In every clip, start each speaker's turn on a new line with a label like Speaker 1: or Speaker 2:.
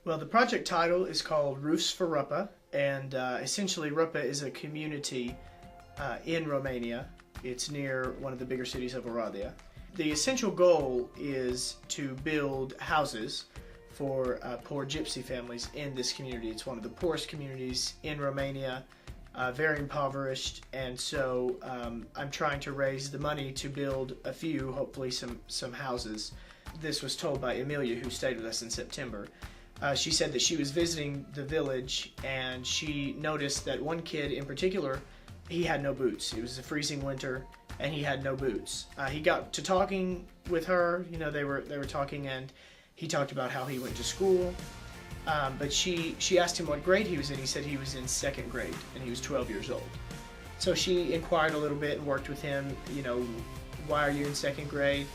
Speaker 1: Well, the project title is called Roofs for Rapa, and essentially Rapa is a community in Romania. It's near one of the bigger cities of Oradea. The essential goal is to build houses for poor gypsy families in this community. It's one of the poorest communities in Romania, very impoverished, and so I'm trying to raise the money to build a few, hopefully some houses. This was told by Amelia, who stayed with us in September. She said that she was visiting the village and she noticed that one kid in particular, he had no boots. It was a freezing winter and he had no boots. He got to talking with her, they were talking, and he talked about how he went to school. But she asked him what grade he was in. He said he was in second grade and he was 12 years old. So she inquired a little bit and worked with him, why are you in second grade?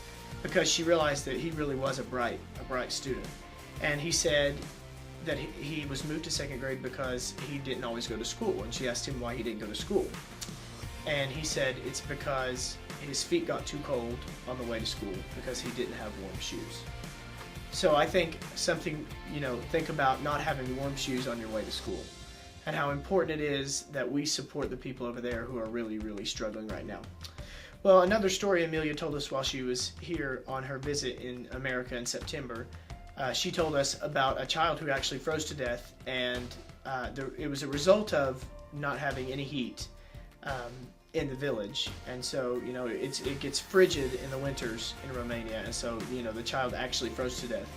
Speaker 1: Because she realized that he really was a bright student. And he said that he was moved to second grade because he didn't always go to school. And she asked him why he didn't go to school. And he said it's because his feet got too cold on the way to school because he didn't have warm shoes. So I think think about not having warm shoes on your way to school and how important it is that we support the people over there who are really, really struggling right now. Well, another story Amelia told us while she was here on her visit in America in September. She told us about a child who actually froze to death, and it was a result of not having any heat in the village. And so, it gets frigid in the winters in Romania, and so, the child actually froze to death.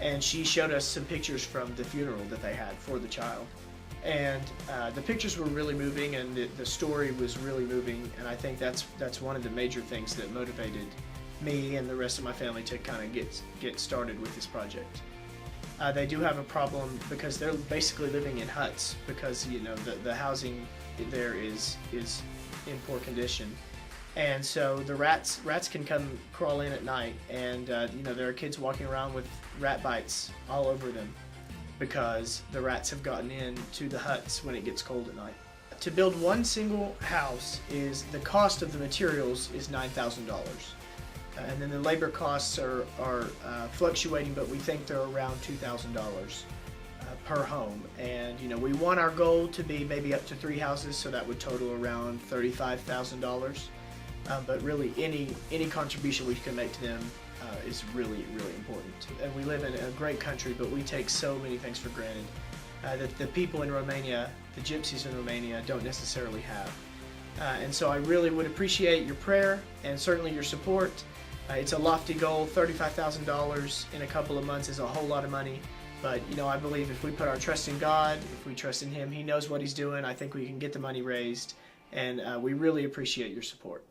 Speaker 1: And she showed us some pictures from the funeral that they had for the child. And the pictures were really moving, and the story was really moving, and I think that's one of the major things that motivated me and the rest of my family to kind of get started with this project. They do have a problem because they're basically living in huts because the housing there is in poor condition, and so the rats can come crawl in at night, and there are kids walking around with rat bites all over them because the rats have gotten into the huts when it gets cold at night. To build one single house, the cost of the materials is $9,000. And then the labor costs are fluctuating, but we think they're around $2,000 per home. And we want our goal to be maybe up to 3 houses, so that would total around $35,000. But really, any contribution we can make to them is really, really important. And we live in a great country, but we take so many things for granted that the people in Romania, the gypsies in Romania, don't necessarily have. And so I really would appreciate your prayer and certainly your support. It's a lofty goal. $35,000 in a couple of months is a whole lot of money. But, I believe if we put our trust in God, if we trust in Him, He knows what He's doing. I think we can get the money raised. And we really appreciate your support.